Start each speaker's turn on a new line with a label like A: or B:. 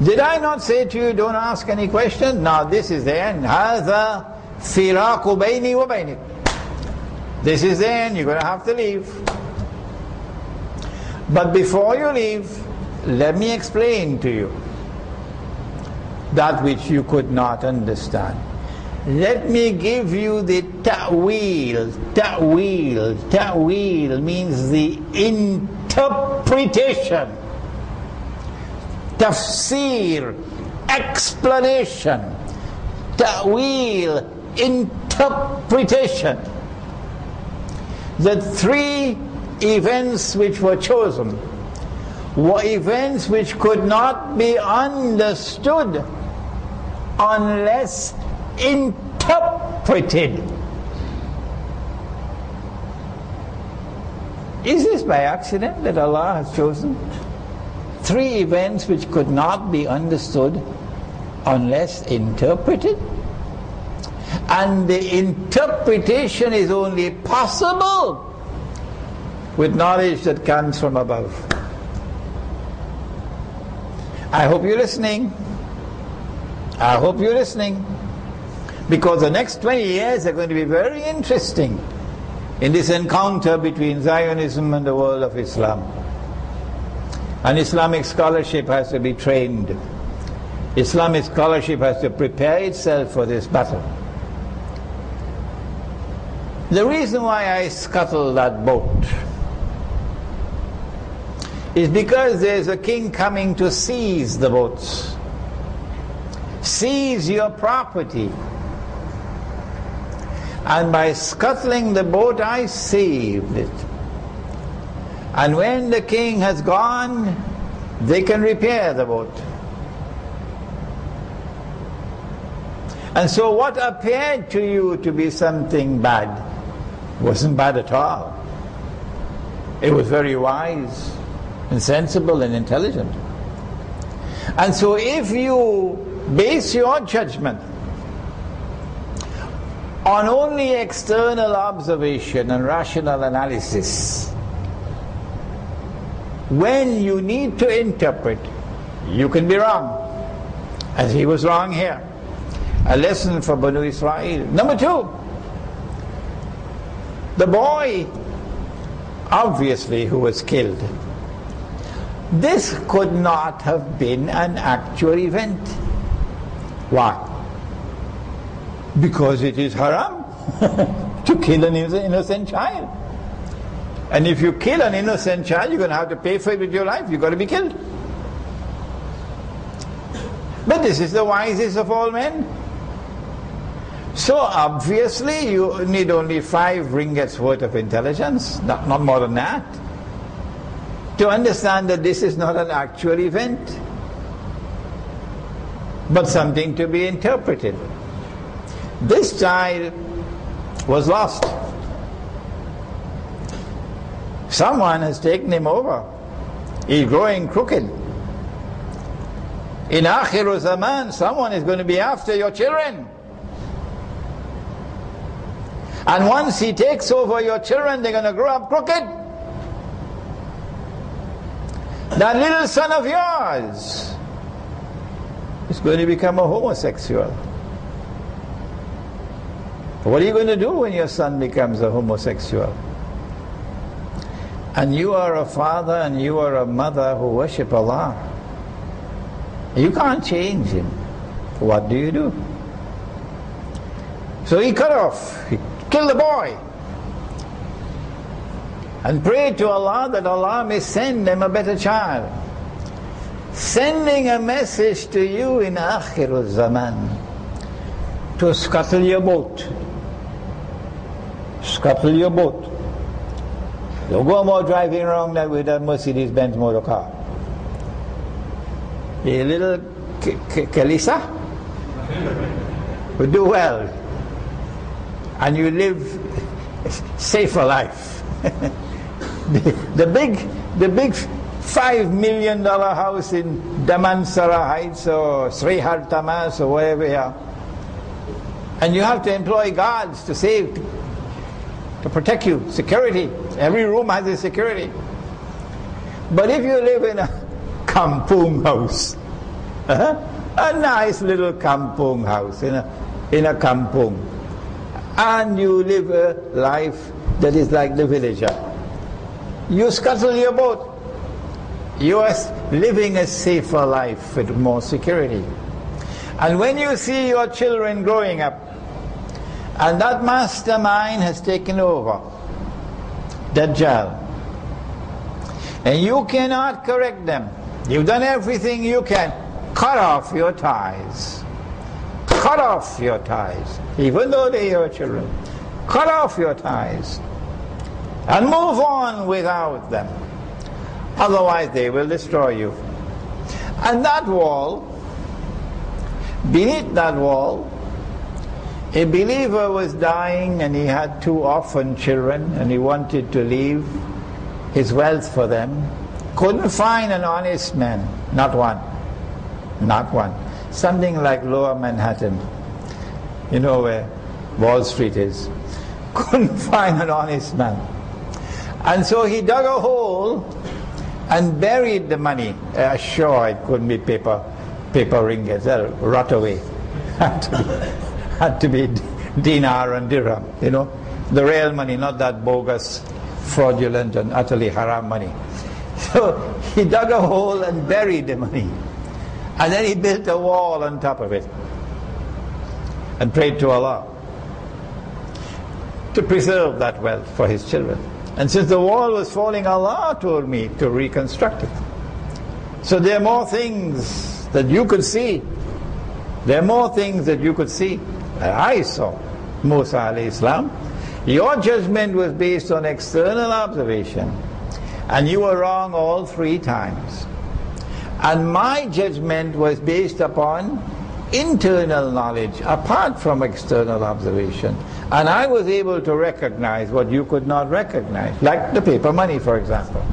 A: Did I not say to you, don't ask any questions? Now this is the end. هذا فراق بيني وبينك. This is the end. You're going to have to leave. But before you leave, let me explain to you that which you could not understand. Let me give you the ta'wil. Ta'wil means the interpretation. Tafsir, explanation. Ta'wil, interpretation. The three events which were chosen were events which could not be understood unless interpreted. Is this by accident that Allah has chosen three events which could not be understood unless interpreted? And the interpretation is only possible with knowledge that comes from above. I hope you're listening. I hope you're listening. Because the next 20 years are going to be very interesting in this encounter between Zionism and the world of Islam. And Islamic scholarship has to be trained. Islamic scholarship has to prepare itself for this battle. The reason why I scuttled that boat is because there's a king coming to seize the boats. Seize your property. And by scuttling the boat, I saved it. And when the king has gone, they can repair the boat. And so what appeared to you to be something bad wasn't bad at all. It was very wise and sensible and intelligent. And so if you base your judgment on only external observation and rational analysis, when you need to interpret, you can be wrong, as he was wrong here. A lesson for Banu Israel. Number two, the boy, obviously, who was killed, this could not have been an actual event. Why? Because it is haram to kill an innocent child. And if you kill an innocent child, you're going to have to pay for it with your life. You've got to be killed. But this is the wisest of all men. So obviously you need only 5 ringgits worth of intelligence, not more than that, to understand that this is not an actual event, but something to be interpreted. This child was lost. Someone has taken him over. He's growing crooked. In Akhir Zaman, someone is going to be after your children. And once he takes over your children, they're going to grow up crooked. That little son of yours is going to become a homosexual. What are you going to do when your son becomes a homosexual? And you are a father and you are a mother who worship Allah. You can't change him. What do you do? So he cut off. He killed the boy. And prayed to Allah that Allah may send him a better child. Sending a message to you in Akhir Zaman to scuttle your boat. Scuttle your boat. Don't go more driving around that with that Mercedes-Benz motor car. A little Kalisa would do well, and you live safer life. the big $5 million house in Damansara Heights or Srihar Tamas or wherever you are, and you have to employ guards to save, to protect you, security. Every room has a security. But if you live in a kampung house, A nice little kampung house in a kampung. And you live a life that is like the villager. You scuttle your boat. You are living a safer life with more security. And when you see your children growing up, and that mastermind has taken over, Dajjal, and you cannot correct them, you've done everything you can, cut off your ties. Cut off your ties, even though they're your children. Cut off your ties and move on without them. Otherwise they will destroy you. And that wall, beneath that wall, a believer was dying and he had 2 orphan children and he wanted to leave his wealth for them. Couldn't find an honest man, not one. Not one. Something like Lower Manhattan, you know where Wall Street is. Couldn't find an honest man. And so he dug a hole and buried the money. Sure, it couldn't be paper ringgits, they'll rot away. Had to be dinar and dirham, you know, the real money, not that bogus, fraudulent and utterly haram money. So he dug a hole and buried the money. And then he built a wall on top of it and prayed to Allah to preserve that wealth for his children. And since the wall was falling, Allah told me to reconstruct it. So there are more things that you could see. There are more things that you could see. I saw Musa alayhi salam. Your judgment was based on external observation, and you were wrong all 3 times. And my judgment was based upon internal knowledge, apart from external observation. And I was able to recognize what you could not recognize, like the paper money, for example.